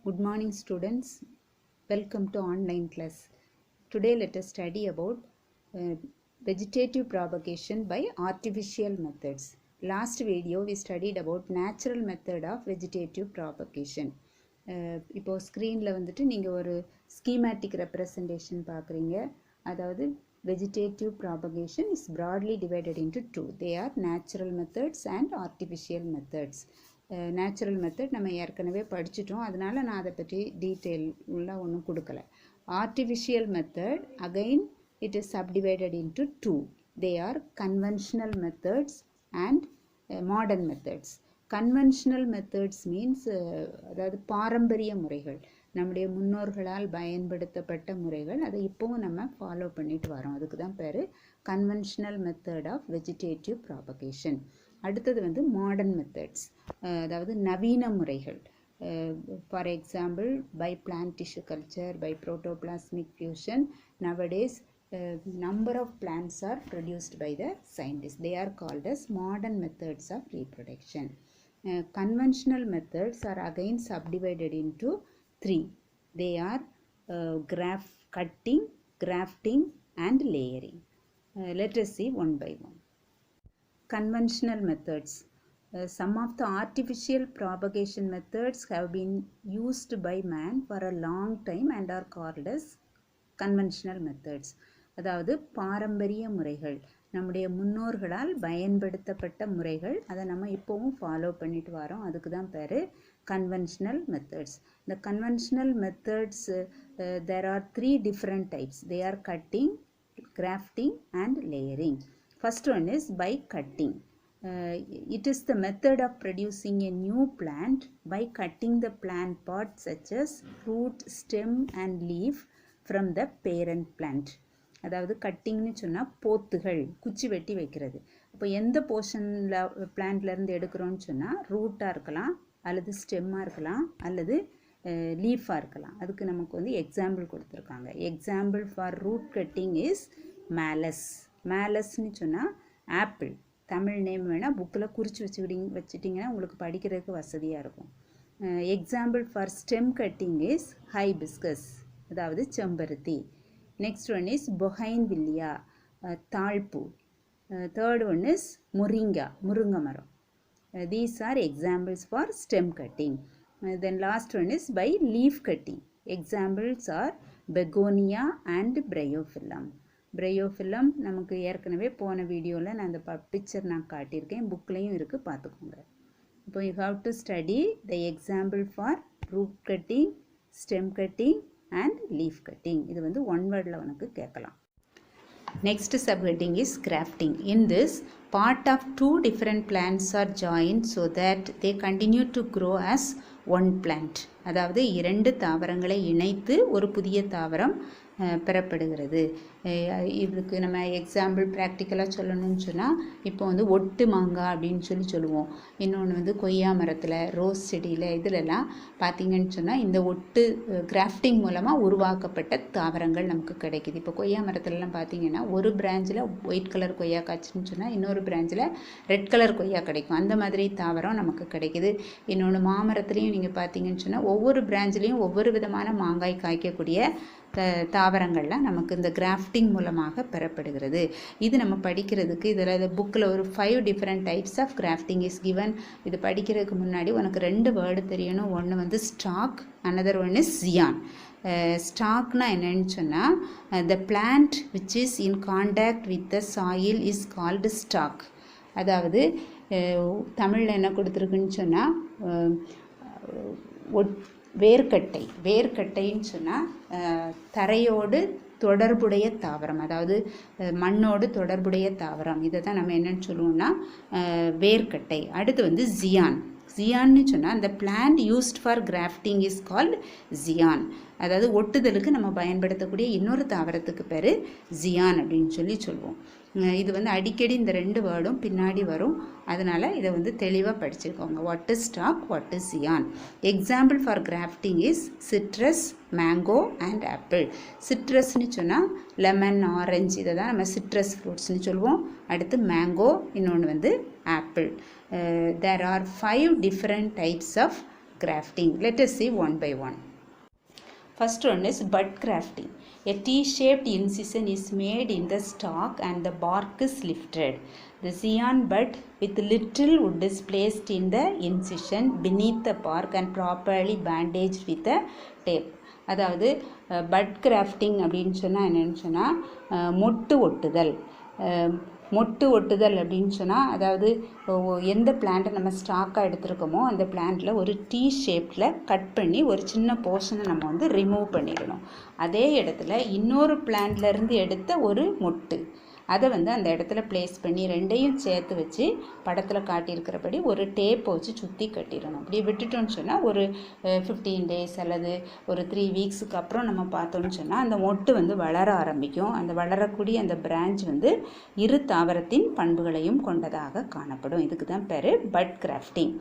Good morning students, welcome to online class. Today let us study about vegetative propagation by artificial methods. Last video we studied about natural method of vegetative propagation. இப்போ ஸ்க்ரீனில் வந்துட்டு நீங்கள் ஒரு schematic representation பார்க்குறீங்க. அதாவது vegetative propagation is broadly divided into two. They are natural methods and artificial methods. Natural method நம்ம ஏற்கனவே படிச்சிட்டோம், அதனால் நான் அதை பற்றி டீட்டெயில் உள்ள ஒன்றும் கொடுக்கல. Artificial method again it is subdivided into two. They are conventional methods and modern methods. Conventional methods means அதாவது பாரம்பரிய முறைகள், நம்முடைய முன்னோர்களால் பயன்படுத்தப்பட்ட முறைகள், அதை இப்போவும் நம்ம ஃபாலோ பண்ணிட்டு வரோம். அதுக்கு தான் பேர் conventional method of vegetative propagation. அடுத்தது வந்து மாடர்ன் மெத்தட்ஸ், அதாவது நவீன முறைகள். For example by plant tissue culture, by protoplasmic fusion. நவடேஸ் number of plants are produced by the scientists. They are called as modern methods of reproduction. Conventional methods are again subdivided into three. They are cutting, grafting and layering. Let us see one by one. Conventional methods. Some of the artificial propagation methods have been used by man for a long time and are called as conventional methods. அதாவது பாரம்பரிய முறைகள், நம்முடைய முன்னோர்களால் பயன்படுத்தப்பட்ட முறைகள், அதை நம்ம இப்போவும் follow பண்ணிட்டு வரோம். அதுக்கு தான் பேர் conventional methods. The conventional methods, there are three different types. They are cutting, grafting and layering. First one is by cutting. It is the method of producing a new plant by cutting the plant parts such as root, stem and leaf from the parent plant. அதாவது கட்டிங்னு சொன்னால் போத்துகள், குச்சி வெட்டி வைக்கிறது. அப்போ எந்த போர்ஷனில் பிளான்ட்லேருந்து எடுக்கிறோன்னு சொன்னால் ரூட்டாக இருக்கலாம், அல்லது ஸ்டெம்மாக இருக்கலாம், அல்லது லீஃபாக இருக்கலாம். அதுக்கு நமக்கு வந்து எக்ஸாம்பிள் கொடுத்துருக்காங்க. Example for root cutting is malus. மேலஸ்ன்னு சொன்னால் ஆப்பிள். தமிழ் நேம் வேணால் புக்கில் குறித்து வச்சுட்டிங்கன்னா உங்களுக்கு படிக்கிறதுக்கு வசதியாக இருக்கும். Example for stem cutting is hibiscus, அதாவது செம்பருத்தி. நெக்ஸ்ட் ஒன் இஸ் பொஹைன்வில்லியா, தாழ்பூ. தேர்ட் ஒன் இஸ் முரிங்கா, முருங்கை மரம். These are examples for stem cutting. Then last one is by leaf cutting. Examples are begonia and bryophyllum. Bryophyllum நமக்கு ஏற்கனவே போன வீடியோவில் நான் அந்த பிக்சர் நான் காட்டியிருக்கேன், புக்லேயும் இருக்குது, பார்த்துக்கோங்க. இப்போ you have to study the example for root cutting, stem cutting and leaf cutting. இது வந்து ஒன் வேர்டில் உனக்கு கேட்கலாம். Next subheading is grafting. In this, part of two different plants are joined so that they continue to grow as one plant. அதாவது இரண்டு தாவரங்களை இணைத்து ஒரு புதிய தாவரம் பெறப்படுகிறது. இதுக்கு நம்ம எக்ஸாம்பிள் ப்ராக்டிக்கலாக சொல்லணும்னு சொன்னால், இப்போ வந்து ஒட்டு மாங்காய் அப்படின்னு சொல்லுவோம். இன்னொன்று வந்து கொய்யா மரத்தில், ரோஸ் செடியில், இதிலெல்லாம் பார்த்திங்கன்னு சொன்னால் இந்த ஒட்டு கிராஃப்டிங் மூலமாக உருவாக்கப்பட்ட தாவரங்கள் நமக்கு கிடைக்கிது. இப்போ கொய்யா மரத்துலலாம் பார்த்திங்கன்னா ஒரு பிரான்ச்சில் ஒயிட் கலர் கொய்யா காய்ச்சின்னு சொன்னால் இன்னொரு பிரான்ச்சில் ரெட் கலர் கொய்யா கிடைக்கும். அந்த மாதிரி தாவரம் நமக்கு கிடைக்கிது. இன்னொன்று மாமரத்துலேயும் நீங்கள் பார்த்திங்கன்னு சொன்னால் ஒவ்வொரு பிரான்ச்லேயும் ஒவ்வொரு விதமான மாங்காய் காய்க்கக்கூடிய தாவரங்கள்லாம் நமக்கு இந்த கிராஃப்டிங் மூலமாக பெறப்படுகிறது. இது நம்ம படிக்கிறதுக்கு இதில் புக்கில் ஒரு 5 different types of grafting is given. இது படிக்கிறதுக்கு முன்னாடி உனக்கு 2 வேர்டு தெரியணும். ஒன்று வந்து stock, another one is scion. ஸ்டாக்னா என்னன்னு சொன்னால், the plant which is in contact with the soil is called stock. அதாவது தமிழில் என்ன கொடுத்துருக்குன்னு சொன்னால் வேர்க்கட்டை. வேர்க்கட்டைன்னு சொன்னால் தரையோடு தொடர்புடைய தாவரம், அதாவது மண்ணோடு தொடர்புடைய தாவரம். இதை தான் நம்ம என்னென்னு சொல்லுவோம்னா வேர்க்கட்டை. அடுத்து வந்து ஜியான். ஜியான்னு சொன்னால் அந்த plant used for grafting is called scion. அதாவது ஒட்டுதலுக்கு நம்ம பயன்படுத்தக்கூடிய இன்னொரு தாவரத்துக்கு பேர் ஜியான் அப்படின்னு சொல்லுவோம். இது வந்து அடிக்கடி இந்த 2 வேர்டும் பின்னாடி வரும், அதனால் இதை வந்து தெளிவாக படிச்சுக்கோங்க. What is stock, what is scion. Example for grafting is citrus, mango and apple. சிட்ரஸ்ன்னு சொன்னால் லெமன், ஆரஞ்சு, இதை தான் நம்ம சிட்ரஸ் ஃப்ரூட்ஸ்னு சொல்லுவோம். அடுத்து மேங்கோ, இன்னொன்று வந்து apple. There are 5 different types of grafting. Let us see one by one. First one is bud grafting. A T-shaped incision is made in the stalk and the bark is lifted. The scion bud with little wood is placed in the incision beneath the bark and properly bandaged with a tape. அதாவது but grafting அப்படின்னு சொன்னால் என்னென்னு சொன்னால் மொட்டு ஒட்டுதல். மொட்டு ஒட்டுதல் அப்படின்னு சொன்னால் அதாவது எந்த பிளான்ட்டை நம்ம ஸ்டாக்காக எடுத்துருக்கோமோ அந்த பிளான்ட்டில் ஒரு டீ ஷேப்பில் கட் பண்ணி ஒரு சின்ன போர்ஷனை நம்ம வந்து ரிமூவ் பண்ணிடணும். அதே இடத்துல இன்னொரு பிளான்ட்லேருந்து எடுத்த ஒரு மொட்டு அதை வந்து அந்த இடத்துல ப்ளேஸ் பண்ணி ரெண்டையும் சேர்த்து வச்சு படத்தில் காட்டியிருக்கிறபடி ஒரு டேப்பை வச்சு சுற்றி கட்டிடணும். அப்படி விட்டுட்டோன்னு சொன்னால் ஒரு 15 days அல்லது ஒரு 3 weeksக்கு அப்புறம் நம்ம பார்த்தோன்னு சொன்னால் அந்த மொட்டு வந்து வளர ஆரம்பிக்கும். அந்த வளரக்கூடிய அந்த பிரான்ச் வந்து இரு தாவரத்தின் பண்புகளையும் கொண்டதாக காணப்படும். இதுக்கு தான் பேர் bud grafting.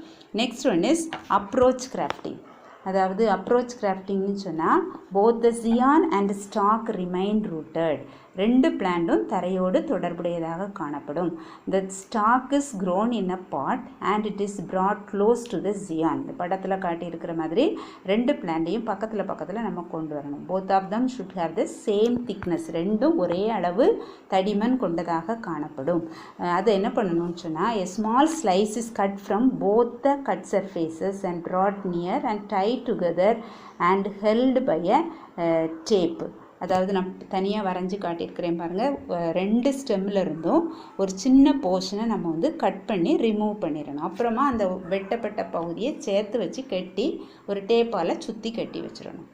Next one is approach grafting. அதாவது அப்ரோச் கிராஃப்டிங்னு சொன்னால் both the scion and stock remain rooted. ரெண்டு பிளான்ட்டும் தரையோடு தொடர்புடையதாக காணப்படும். The stalk is grown in a pot and it is brought close to the zion. இந்த படத்தில் காட்டியிருக்கிற மாதிரி ரெண்டு பிளான்ட்டையும் பக்கத்தில் நம்ம கொண்டு வரணும். Both of them should have the same thickness. ரெண்டும் ஒரே அளவு தடிமன் கொண்டதாக காணப்படும். அது என்ன பண்ணணும்னு சொன்னால் a small slice is cut from both the cut surfaces and brought near and tied together and held by a tape. அதாவது நான் தனியாக வரைஞ்சி காட்டியிருக்கிறேன் பாருங்கள். ரெண்டு ஸ்டெம்மில் இருந்தும் ஒரு சின்ன போர்ஷனை நம்ம வந்து கட் பண்ணி ரிமூவ் பண்ணிடணும். அப்புறமா அந்த வெட்டப்பட்ட பகுதியை சேர்த்து வச்சு கட்டி ஒரு டேப்பால் சுற்றி கட்டி வச்சிடணும்.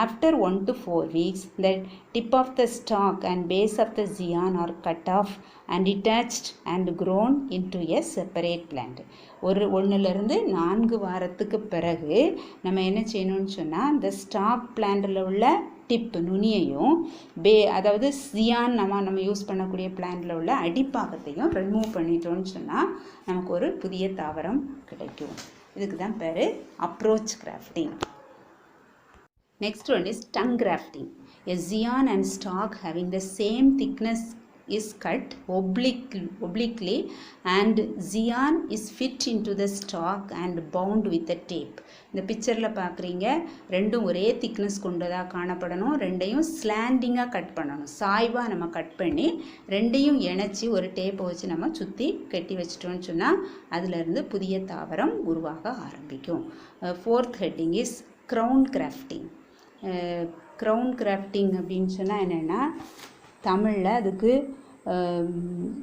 After 1 to 4 weeks, the tip of the stalk and base of the scion are cut off and detached and grown into a separate plant. ஒரு 1லிருந்து 4 வாரத்துக்கு பிறகு நம்ம என்ன செய்யணும்னு சொன்னால் இந்த ஸ்டாக் பிளான்ட்டில் உள்ள டிப்பு நுனியையும் அதாவது சியான் நம்ம யூஸ் பண்ணக்கூடிய பிளான்ட்டில் உள்ள அடிப்பாகத்தையும் ரிமூவ் பண்ணிட்டோம்னு சொன்னால் நமக்கு ஒரு புதிய தாவரம் கிடைக்கும். இதுக்கு தான் பேர் approach grafting. Next one is tongue grafting. A scion and stalk having the same thickness is cut obliquely and scion is fit into the stalk and bound with a tape. இந்த பிக்சரில் பார்க்குறீங்க ரெண்டும் ஒரே திக்னஸ் கொண்டதாக காணப்படணும். ரெண்டையும் ஸ்லாண்டிங்காக cut பண்ணணும். சாய்வாக நம்ம கட் பண்ணி ரெண்டையும் இணைச்சி ஒரு டேப்பை வச்சு நம்ம சுற்றி கட்டி வச்சிட்டோம்னு சொன்னால் அதிலிருந்து புதிய தாவரம் உருவாக ஆரம்பிக்கும். 4th heading is crown grafting. Crown grafting அப்படின்னு சொன்னால் என்னென்னா தமிழில் அதுக்கு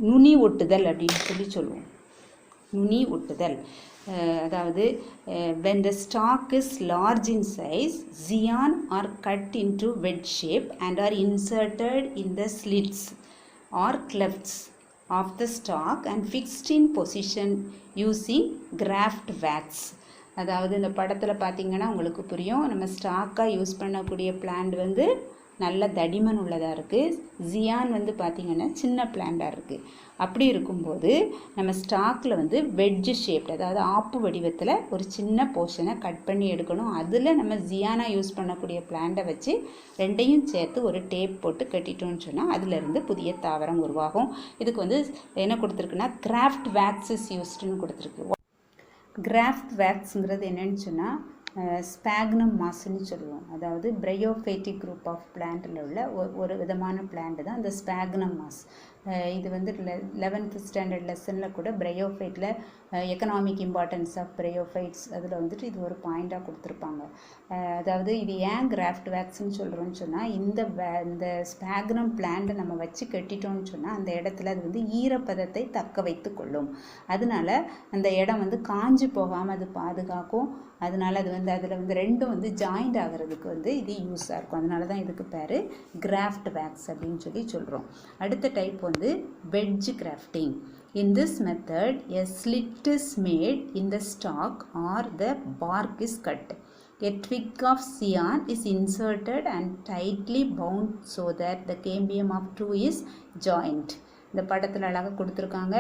நுனி ஒட்டுதல் அப்படின்னு சொல்லுவோம். நுனி ஒட்டுதல் அதாவது when the stalk is large in size, scion are cut into wedge shape and are inserted in the slits or clefts of the stalk and fixed in position using graft wax. அதாவது இந்த படத்தில் பார்த்திங்கன்னா உங்களுக்கு புரியும். நம்ம ஸ்டாக்காக use பண்ணக்கூடிய plant வந்து நல்ல தடிமன் உள்ளதாக இருக்குது. சியான் வந்து பார்த்திங்கன்னா சின்ன பிளான்ட்டாக இருக்குது. அப்படி இருக்கும்போது நம்ம ஸ்டாக்கில் வந்து வெட்ஜ் ஷேப் அதாவது ஆப்பு வடிவத்தில் ஒரு சின்ன போர்ஷனை கட் பண்ணி எடுக்கணும். அதில் நம்ம சியானாக யூஸ் பண்ணக்கூடிய பிளான்ட்டை வச்சு ரெண்டையும் சேர்த்து ஒரு டேப் போட்டு கட்டிட்டோம்னு சொன்னால் அதிலிருந்து புதிய தாவரம் உருவாகும். இதுக்கு வந்து என்ன கொடுத்துருக்குன்னா கிராஃப்ட் வேக்ஸஸ் யூஸ்டுன்னு கொடுத்துருக்கு. கிராஃப்ட் வேக்ஸுங்கிறது என்னென்னு சொன்னால் ஸ்பாக்னம் மாஸ்ன்னு சொல்லுவோம். அதாவது பிரையோஃபைட்டிக் குரூப் ஆஃப் பிளான்ட்டில் உள்ள ஒரு விதமான பிளான்ட் தான் அந்த ஸ்பாக்னம் மாஸ். இது வந்து 11th ஸ்டாண்டர்ட் லெசனில் கூட பிரையோஃபைட்டில் எக்கனாமிக் இம்பார்ட்டன்ஸ் ஆஃப் பிரையோஃபைட்ஸ் அதில் வந்துட்டு இது ஒரு பாயிண்ட்டாக கொடுத்துருப்பாங்க. அதாவது இது ஏன் கிராஃப்ட் வேக்ஸ்ன்னு சொல்கிறோன்னு சொன்னால் இந்த ஸ்பாக்னம் பிளான்ட்டை நம்ம வச்சு கட்டிட்டோம்னு சொன்னால் அந்த இடத்துல அது வந்து ஈரப்பதத்தை தக்க வைத்து கொள்ளும். அதனால அந்த இடம் வந்து காஞ்சி போகாமல் அது பாதுகாக்கும். அதனால அது வந்து அதில் வந்து ரெண்டும் வந்து ஜாயிண்ட் ஆகிறதுக்கு வந்து இது யூஸாக இருக்கும். அதனால தான் இதுக்கு பேர் கிராஃப்ட் வேக்ஸ் அப்படின்னு சொல்கிறோம். அடுத்த டைப் வந்து wedge grafting. In this method, a slit is made in the stalk or the bark is cut. A twig of scion is inserted and tightly bound so that the cambium of two is joined. இந்த படத்தில் அழகாக கொடுத்துருக்காங்க.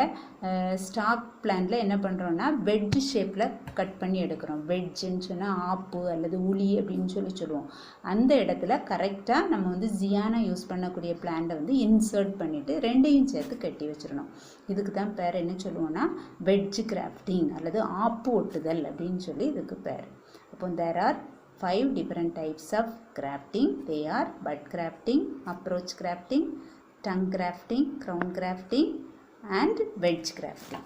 Stock பிளான்ட்டில் என்ன பண்ணுறோன்னா wedge ஷேப்பில் cut பண்ணி எடுக்கிறோம். வெட்ஜுன்னு சொன்னால் ஆப்பு அல்லது உளி அப்படின்னு சொல்லுவோம். அந்த இடத்துல கரெக்டாக நம்ம வந்து சியானா யூஸ் பண்ணக்கூடிய பிளான்ட்டை வந்து இன்சர்ட் பண்ணிவிட்டு ரெண்டையும் சேர்த்து கட்டி வச்சிடணும். இதுக்கு தான் பேர் என்ன சொல்லுவோன்னா வெட்ஜ் கிராஃப்டிங் அல்லது ஆப்பு ஒட்டுதல் அப்படின்னு சொல்லி இதுக்கு பேர். அப்போ there are 5 different types of grafting. They are bud grafting, approach grafting, tongue grafting, crown grafting and wedge grafting.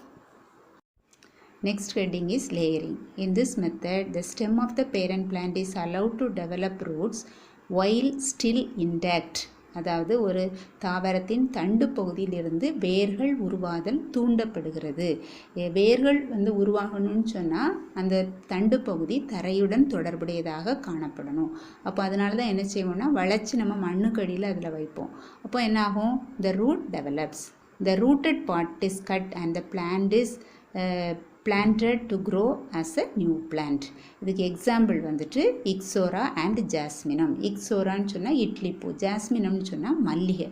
Next heading is layering. In this method, the stem of the parent plant is allowed to develop roots while still intact. அதாவது ஒரு தாவரத்தின் தண்டு பகுதியிலிருந்து வேர்கள் உருவாதல் தூண்டப்படுகிறது. வேர்கள் உருவாகணும்னு சொன்னால் அந்த தண்டு பகுதி தரையுடன் தொடர்புடையதாக காணப்படணும். அப்போ அதனால தான் என்ன செய்வோம்னா வளைச்சி நம்ம மண்ணுக்கடியில் அதில் வைப்போம். அப்போ என்ன ஆகும்? The root develops. The rooted part is cut and the plant is planted to grow as a new plant. இதுக்கு எக்ஸாம்பிள் வந்துட்டு இக்ஸோரா அண்ட் ஜாஸ்மினம். இக்ஸோரான்னு சொன்னால் இட்லி பூ, ஜாஸ்மினம்னு சொன்னால் மல்லிகை.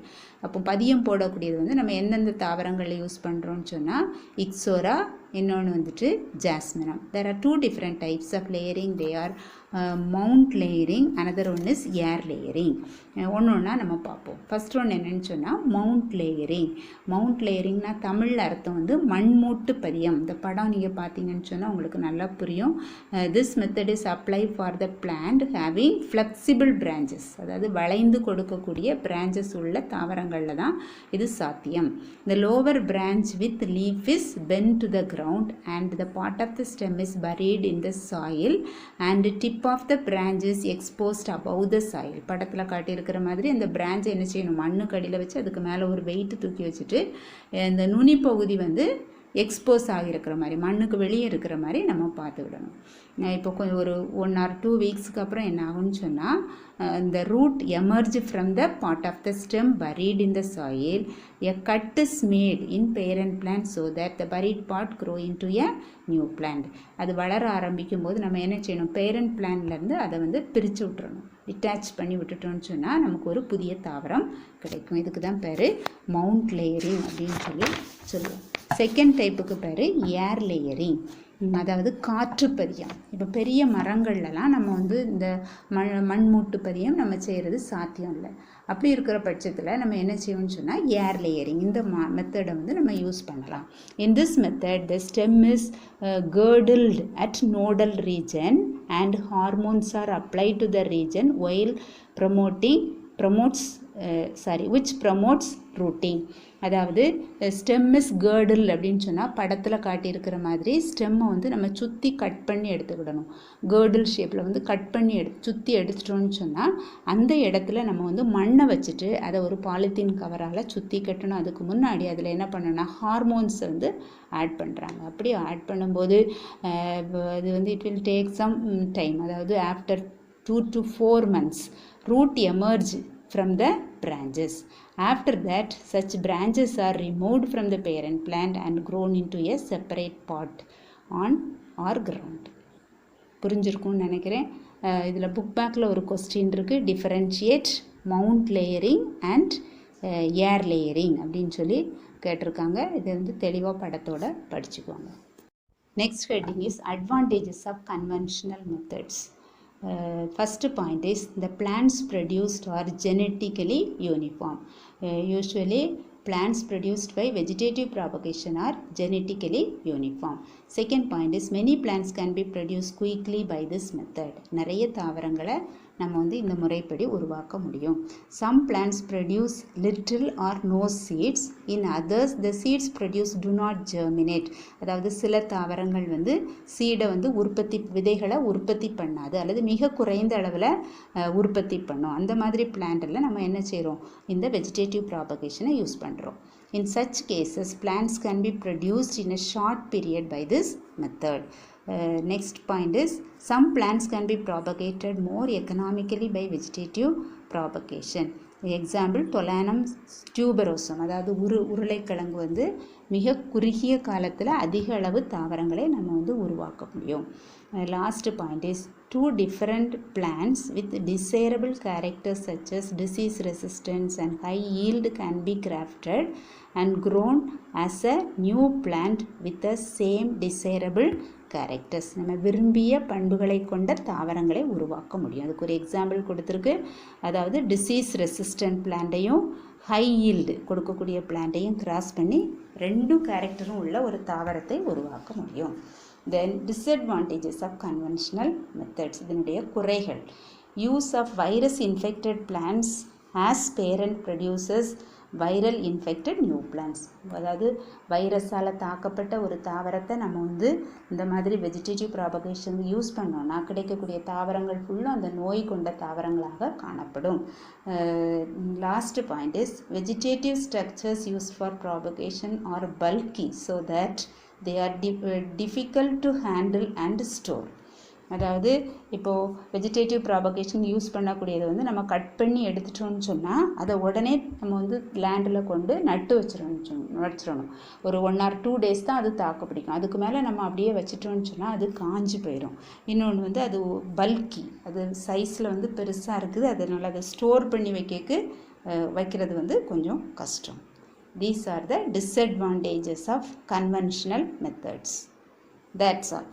அப்போ பதியம் போடக்கூடியது நம்ம எந்தெந்த தாவரங்களில் யூஸ் பண்ணுறோன்னு சொன்னால் இக்ஸோரா, இன்னொன்று வந்துட்டு ஜாஸ்மினம். There are 2 different types of layering. They are mount layering, another one is air layering. ஒன்றா நம்ம பார்ப்போம். ஃபர்ஸ்ட் ஒன்று என்னன்னு சொன்னால் மவுண்ட் லேயரிங். மவுண்ட் லேயரிங்னா தமிழில் அர்த்தம் மண்மூட்டு பதியம். இந்த படம் நீங்கள் பார்த்தீங்கன்னு சொன்னால் உங்களுக்கு நல்லா புரியும். This method is apply for the plant having flexible branches, அதாவது வளைந்து கொடுக்கக்கூடிய பிரான்ச்சஸ் உள்ள தாவரங்களில் தான் இது சாத்தியம். The lower branch with leaf is bent to the ground and the part of the stem is buried in the soil and tip of the branch is exposed above the soil. படத்தில் காட்டியிருக்கிற மாதிரி அந்த பிரான்ச்சை என்ன செய்யணும்? மண்ணுக்கு அடியில் வச்சு அதுக்கு மேலே ஒரு வெயிட்டு தூக்கி வச்சுட்டு இந்த நுனி பகுதி எக்ஸ்போஸ் ஆகியிருக்கிற மாதிரி, மண்ணுக்கு வெளியே இருக்கிற மாதிரி நம்ம பார்த்துக்கிடணும். இப்போ கொஞ்சம் ஒரு 1 or 2 வீக்ஸுக்கு அப்புறம் என்ன ஆகும்னு சொன்னால் இந்த root emerge from the part of the stem buried in the soil. A cut is made in parent plant so that the buried part grow into a new plant. அது வளர ஆரம்பிக்கும் போது நம்ம என்ன செய்யணும்? பேரண்ட் பிளான்ட்லேருந்து அதை பிரித்து விட்டுறணும். டிட்டாச் பண்ணி விட்டுட்டோம்னு சொன்னால் நமக்கு ஒரு புதிய தாவரம் கிடைக்கும். இதுக்கு தான் பேர் மவுண்ட் லேயரிங் அப்படின்னு சொல்லுவோம். செகண்ட் டைப்புக்கு பேர் ஏர் லேயரிங், அதாவது காற்று பதியம். இப்போ பெரிய மரங்கள்லாம் நம்ம இந்த மண்மூட்டு பதியம் நம்ம செய்கிறது சாத்தியம் இல்லை. அப்படி இருக்கிற பட்சத்தில் நம்ம என்ன செய்யணும்னு சொன்னால் ஏர் லேயரிங் இந்த மெத்தடை நம்ம யூஸ் பண்ணலாம். In this method the stem is girdled at nodal region and hormones are applied to the region while which promotes rooting. அதாவது ஸ்டெம் இஸ் கேர்டில் அப்படின்னு சொன்னால் படத்தில் காட்டியிருக்கிற மாதிரி ஸ்டெம்மை நம்ம சுற்றி கட் பண்ணி எடுத்துக்கிடணும். கேர்டில் ஷேப்பில் கட் பண்ணி சுற்றி எடுத்துட்டோம்னு சொன்னால் அந்த இடத்துல நம்ம மண்ணை வச்சுட்டு அதை ஒரு பாலித்தீன் கவரால் சுற்றி கட்டணும். அதுக்கு முன்னாடி அதில் என்ன பண்ணணும்னா ஹார்மோன்ஸ் ஆட் பண்ணுறாங்க. அப்படி ஆட் பண்ணும்போது அது it will take some time, அதாவது after 2 to 4 months root emerge from the branches. After that, such branches are removed from the parent plant and grown into a separate pot on or ground. புரிஞ்சிருக்கும்னு நினைக்கிறேன். இதில் book பேக்கில் ஒரு question இருக்குது, differentiate mound layering and air layering அப்படின்னு கேட்டிருக்காங்க. இது தெளிவாக படத்தோட படிச்சுக்குவாங்க. Next heading is advantages of conventional methods. First point is the plants produced are genetically uniform. Usually plants produced by vegetative propagation are genetically uniform. Second point is many plants can be produced quickly by this method. நிறைய தாவரங்களை நம்ம இந்த முறைப்படி உருவாக்க முடியும். Some plants produce little or no seeds. In others the seeds produced do not germinate. அதாவது சில தாவரங்கள் சீடை விதைகளை உற்பத்தி பண்ணாது அல்லது மிக குறைந்த அளவில் உற்பத்தி பண்ணும். அந்த மாதிரி பிளான்ட்டில் நம்ம என்ன செய்கிறோம்? இந்த வெஜிடேட்டிவ் ப்ராபகேஷனை யூஸ் பண்ணுறோம். In such cases plants can be produced in a short period by this method. Next point is some plants can be propagated more economically by vegetative propagation. Example Tolanum tuberosum, அதாவது உருளைக்கிழங்கு மிக குறுகிய காலத்தில் அதிக அளவு தாவரங்களை நம்ம உருவாக்க முடியும். Last point is 2 different plants with desirable characters such as disease resistance and high yield can be grafted and grown as a new plant with the same desirable characters. நம்ம விரும்பிய பண்புகளை கொண்ட தாவரங்களை உருவாக்க முடியும். அதுக்கு ஒரு எக்ஸாம்பிள் கொடுத்துருக்கு. அதாவது டிசீஸ் ரெசிஸ்டன்ட் பிளான்ட்டையும் ஹை ஈல்டு கொடுக்கக்கூடிய பிளான்ட்டையும் கிராஸ் பண்ணி 2 கேரக்டரும் உள்ள ஒரு தாவரத்தை உருவாக்க முடியும். Then disadvantages of conventional methods. இதனுடைய குறைகள். Use of virus infected plants as parent produces viral infected new plants. அதாவது வைரஸால் தாக்கப்பட்ட ஒரு தாவரத்தை நம்ம வந்து இந்த மாதிரி வெஜிடேட்டிவ் ப்ராபகேஷன் யூஸ் பண்ணோம்னா கிடைக்கக்கூடிய தாவரங்கள் ஃபுல்லும் அந்த நோய் கொண்ட தாவரங்களாக காணப்படும். Last point is vegetative structures use for propagation are bulky so that they are difficult to handle and store. அதாவது இப்போது வெஜிடேட்டிவ் ப்ராபகேஷன் யூஸ் பண்ணக்கூடியதை வந்து நம்ம கட் பண்ணி எடுத்துட்டோம்னு சொன்னால் அதை உடனே நம்ம வந்து லேண்டில் கொண்டு நட்டு வச்சிடணும். ஒரு 1 or 2 days தான் அது தாக்கு பிடிக்கும். அதுக்கு மேலே நம்ம அப்படியே வச்சிட்டோம்னு சொன்னால் அது காஞ்சி போயிடும். இன்னொன்று வந்து அது பல்கி, அது சைஸில் வந்து பெருசாக இருக்குது, அதனால் அதை ஸ்டோர் பண்ணி வைக்கிறது வந்து கொஞ்சம் கஷ்டம். These are the disadvantages of conventional methods. That's all.